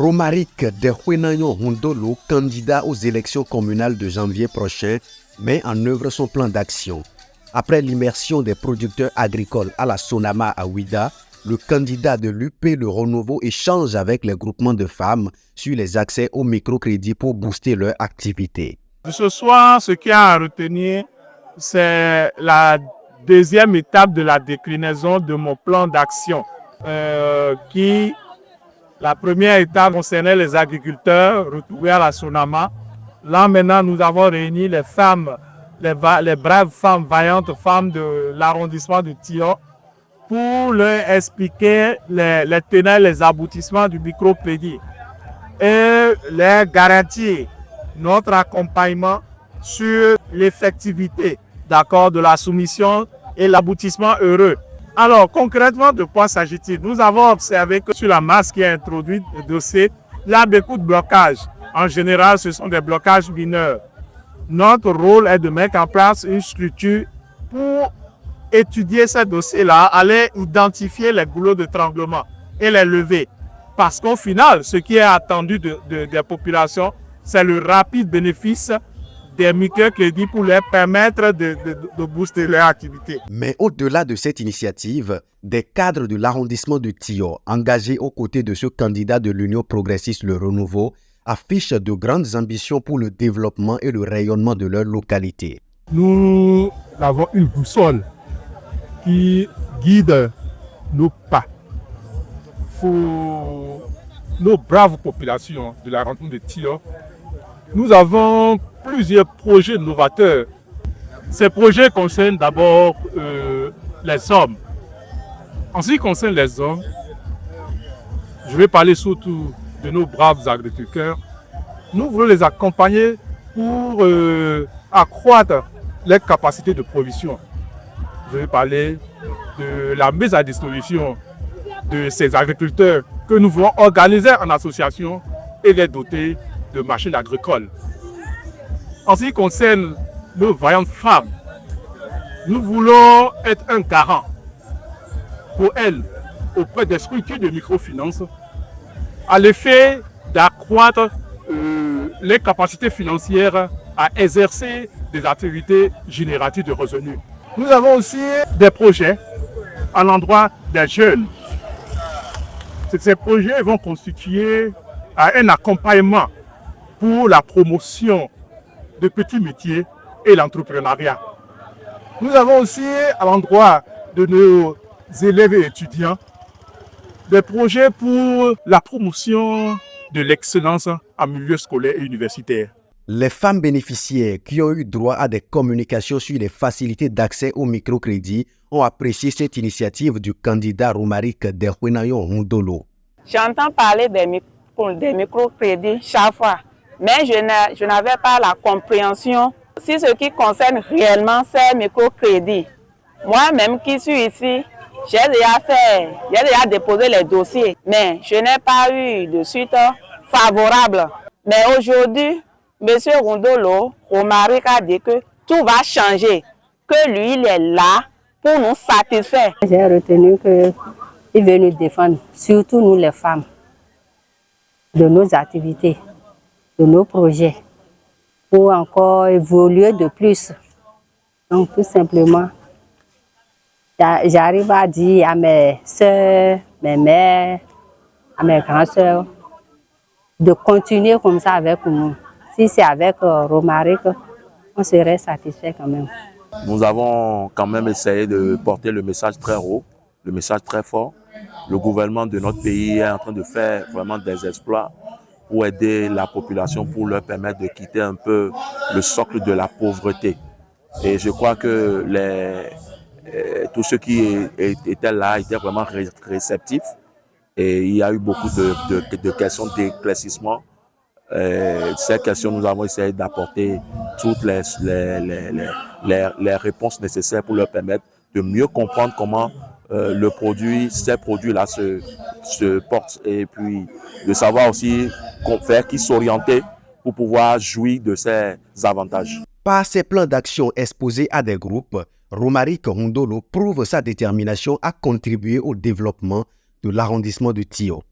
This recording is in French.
Romaric Dehuenayon Hundolo, candidat aux élections communales de janvier prochain, met en œuvre son plan d'action. Après l'immersion des producteurs agricoles à la Sonama à Ouida, le candidat de l'UP Le Renouveau échange avec les groupements de femmes sur les accès au microcrédit pour booster leur activité. Ce soir, ce qu'il y a à retenir, c'est la deuxième étape de la déclinaison de mon plan d'action. La première étape concernait les agriculteurs retrouvés à la Sonama. Là, maintenant, nous avons réuni les femmes, les braves femmes, vaillantes femmes de l'arrondissement de Tio pour leur expliquer les tenants et les aboutissements du microcrédit et leur garantir notre accompagnement sur l'effectivité de la soumission et l'aboutissement heureux. Alors, concrètement, de quoi s'agit-il? Nous avons observé que sur la masse qui est introduite le dossier, il y a beaucoup de blocages. En général, ce sont des blocages mineurs. Notre rôle est de mettre en place une structure pour étudier ces dossiers-là, aller identifier les goulots de tremblement et les lever. Parce qu'au final, ce qui est attendu des populations, c'est le rapide bénéfice des microcrédits pour leur permettre de booster leur activité. Mais au-delà de cette initiative, des cadres de l'arrondissement de Tio, engagés aux côtés de ce candidat de l'Union progressiste Le Renouveau, affichent de grandes ambitions pour le développement et le rayonnement de leur localité. Nous avons une boussole qui guide nos pas. Pour nos braves populations de la rencontre de Tio, nous avons plusieurs projets novateurs. Ces projets concernent d'abord les hommes. En ce qui concerne les hommes, je vais parler surtout de nos braves agriculteurs. Nous voulons les accompagner pour accroître leurs capacités de production. Je vais parler de la mise à disposition de ces agriculteurs que nous voulons organiser en association et les doter de machines agricoles. En ce qui concerne nos vaillantes femmes, nous voulons être un garant pour elles auprès des structures de microfinance à l'effet d'accroître les capacités financières à exercer des activités génératives de revenus. Nous avons aussi des projets à l'endroit des jeunes. Ces projets vont constituer un accompagnement pour la promotion de petits métiers et l'entrepreneuriat. Nous avons aussi à l'endroit de nos élèves et étudiants des projets pour la promotion de l'excellence en milieu scolaire et universitaire. Les femmes bénéficiaires qui ont eu droit à des communications sur les facilités d'accès au microcrédit ont apprécié cette initiative du candidat Romaric Dehuenayon Hundolo. J'entends parler des microcrédits chaque fois, mais je n'avais pas la compréhension si ce qui concerne réellement ces microcrédits. Moi-même qui suis ici, j'ai déjà déposé les dossiers, mais je n'ai pas eu de suite favorable. Mais aujourd'hui, M. Hundolo, Romaric a dit que tout va changer, que lui, il est là pour nous satisfaire. J'ai retenu qu'il veut nous défendre, surtout nous les femmes, de nos activités, de nos projets, pour encore évoluer de plus. Donc tout simplement, j'arrive à dire à mes soeurs, mes mères, à mes grandes soeurs, de continuer comme ça avec nous. Si c'est avec Romaric, on serait satisfait quand même. Nous avons quand même essayé de porter le message très haut, le message très fort. Le gouvernement de notre pays est en train de faire vraiment des exploits pour aider la population, pour leur permettre de quitter un peu le socle de la pauvreté. Et je crois que tous ceux qui étaient là étaient vraiment réceptifs. Et il y a eu beaucoup de questions d'éclaircissement. Ces questions, nous avons essayé d'apporter toutes les réponses nécessaires pour leur permettre de mieux comprendre comment ces produits-là se portent et puis de savoir aussi faire qui s'orienter pour pouvoir jouir de ces avantages. Par ses plans d'action exposés à des groupes, Romaric Hundolo prouve sa détermination à contribuer au développement de l'arrondissement de Tio.